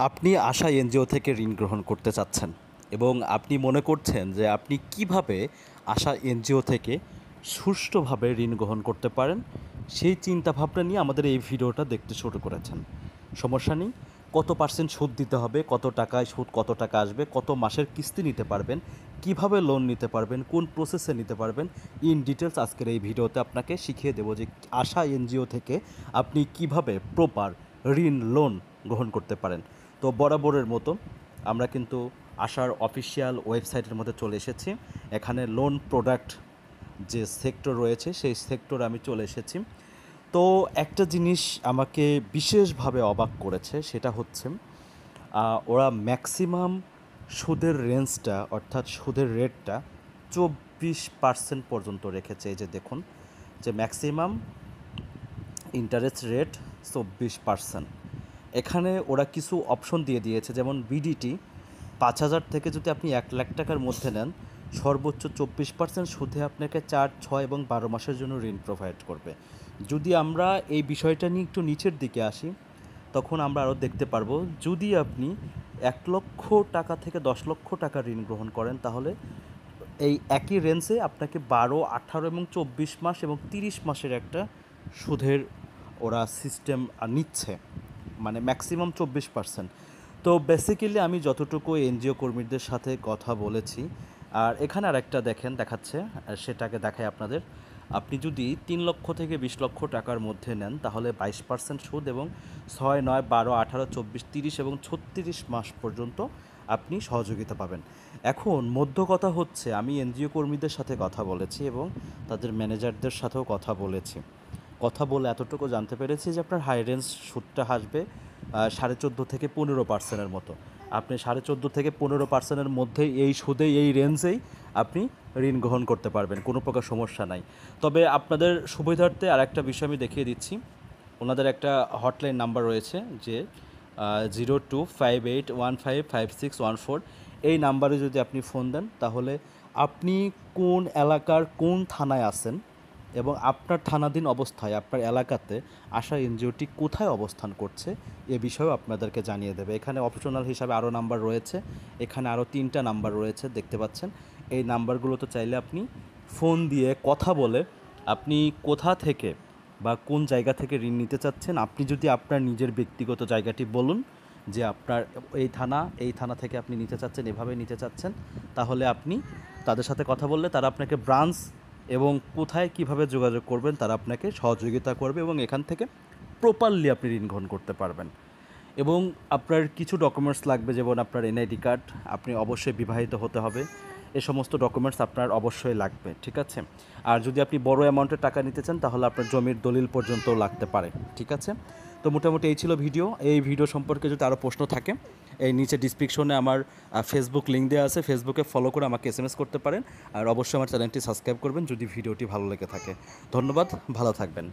আপনি আশা এনজিও থেকে ঋণ গ্রহণ করতে চাচ্ছেন এবং আপনি মনে করছেন যে আপনি কিভাবে আশা এনজিও থেকে সুষ্ঠুভাবে ঋণ গ্রহণ করতে পারেন সেই চিন্তাভাবনা নিয়ে আমাদের এই ভিডিওটা দেখতে শুরু করেছেন। সমস্যা নেই, কত পার্সেন্ট সুদ দিতে হবে, কত টাকায় সুদ, কত টাকা আসবে, কত মাসের কিস্তি নিতে পারবেন, কিভাবে লোন নিতে পারবেন, কোন প্রসেসে নিতে পারবেন, ইন ডিটেলস আজকের এই ভিডিওতে আপনাকে শিখিয়ে দেবো যে আশা এনজিও থেকে আপনি কিভাবে প্রপার লোন গ্রহণ করতে পারেন। তো বরাবরের মতো আমরা কিন্তু আশার অফিসিয়াল ওয়েবসাইটের মধ্যে চলে এসেছি। এখানে লোন প্রোডাক্ট যে সেক্টর রয়েছে সেই সেক্টরে আমি চলে এসেছি। তো একটা জিনিস আমাকে বিশেষভাবে অবাক করেছে, সেটা হচ্ছে ওরা ম্যাক্সিমাম সুদের রেঞ্জটা অর্থাৎ সুদের রেটটা 24% পর্যন্ত রেখেছে। এই যে দেখুন যে ম্যাক্সিমাম ইন্টারেস্ট রেট 24%। এখানে ওরা কিছু অপশন দিয়ে দিয়েছে, যেমন বিডিটি 5,000 থেকে যদি আপনি 1,00,000 টাকার মধ্যে নেন, সর্বোচ্চ 24% সুদে আপনাকে 4, 6 এবং 12 মাসের জন্য ঋণ প্রোভাইড করবে। যদি আমরা এই বিষয়টা নিয়ে একটু নিচের দিকে আসি, তখন আমরা আরও দেখতে পারবো, যদি আপনি 1,00,000 টাকা থেকে 10,00,000 টাকা ঋণ গ্রহণ করেন, তাহলে এই একই রেঞ্জে আপনাকে 12, 18 এবং 24 মাস এবং 30 মাসের একটা সুদের ওরা সিস্টেম নিচ্ছে, মানে ম্যাক্সিমাম 24%। তো বেসিক্যালি আমি যতটুকু এনজিও কর্মীদের সাথে কথা বলেছি, আর এখানে আরেকটা দেখাচ্ছে, সেটাকে দেখায় আপনাদের। আপনি যদি 3 লক্ষ থেকে 20 লক্ষ টাকার মধ্যে নেন, তাহলে 22% সুদ এবং 6, 9, 12, 18, 24, 30 এবং 36 মাস পর্যন্ত আপনি সহযোগিতা পাবেন। এখন মধ্য কথা হচ্ছে, আমি এনজিও কর্মীদের সাথে কথা বলেছি এবং তাদের ম্যানেজারদের সাথেও কথা বলেছি। কথা বলে এতটুকু জানতে পেরেছি যে আপনার হাই রেঞ্জ সুদটা আসবে 14.5 থেকে 15%-এর মতো। আপনি 14.5 থেকে 15%-এর মধ্যে এই সুদে, এই রেঞ্জেই আপনি ঋণ গ্রহণ করতে পারবেন, কোনো প্রকার সমস্যা নাই। তবে আপনাদের সুবিধার্থে আর একটা বিষয় আমি দেখিয়ে দিচ্ছি। ওনাদের একটা হটলাইন নাম্বার রয়েছে, যে 0258155614। এই নাম্বারে যদি আপনি ফোন দেন, তাহলে আপনি কোন এলাকার কোন থানায় আছেন এবং আপনার থানাধীন অবস্থায় আপনার এলাকাতে আশা এনজিওটি কোথায় অবস্থান করছে এ বিষয়েও আপনাদেরকে জানিয়ে দেবে। এখানে অপশনাল হিসাবে আরও নাম্বার রয়েছে, এখানে আরও 3টা নাম্বার রয়েছে, দেখতে পাচ্ছেন। এই নাম্বারগুলোতে চাইলে আপনি ফোন দিয়ে কথা বলে আপনি কোথা থেকে বা কোন জায়গা থেকে ঋণ নিতে চাচ্ছেন, আপনি যদি আপনার নিজের ব্যক্তিগত জায়গাটি বলুন যে আপনার এই থানা থেকে আপনি নিতে চাচ্ছেন, এভাবে নিতে চাচ্ছেন, তাহলে আপনি তাদের সাথে কথা বললে তারা আপনাকে ব্রাঞ্চ এবং কোথায় কিভাবে যোগাযোগ করবেন তারা আপনাকে সহযোগিতা করবে এবং এখান থেকে প্রপারলি আপনি ঋণ গ্রহণ করতে পারবেন। এবং আপনার কিছু ডকুমেন্টস লাগবে, যেমন আপনার এনআইডি কার্ড, আপনি অবশ্যই বিবাহিত হতে হবে, এ সমস্ত ডকুমেন্টস আপনার অবশ্যই লাগবে, ঠিক আছে। আর যদি আপনি বড় অ্যামাউন্টের টাকা নিতে চান, তাহলে আপনার জমির দলিল পর্যন্ত লাগতে পারে, ঠিক আছে। তো মোটামুটি এই ছিল ভিডিও। এই ভিডিও সম্পর্কে যদি আরও প্রশ্ন থাকে, এই নিচে ডিসক্রিপশনে আমার ফেসবুক লিঙ্ক দেওয়া আছে, ফেসবুকে ফলো করে আমাকে এসএমএস করতে পারেন। আর অবশ্যই আমার চ্যানেলটি সাবস্ক্রাইব করবেন যদি ভিডিওটি ভালো লেগে থাকে। ধন্যবাদ, ভালো থাকবেন।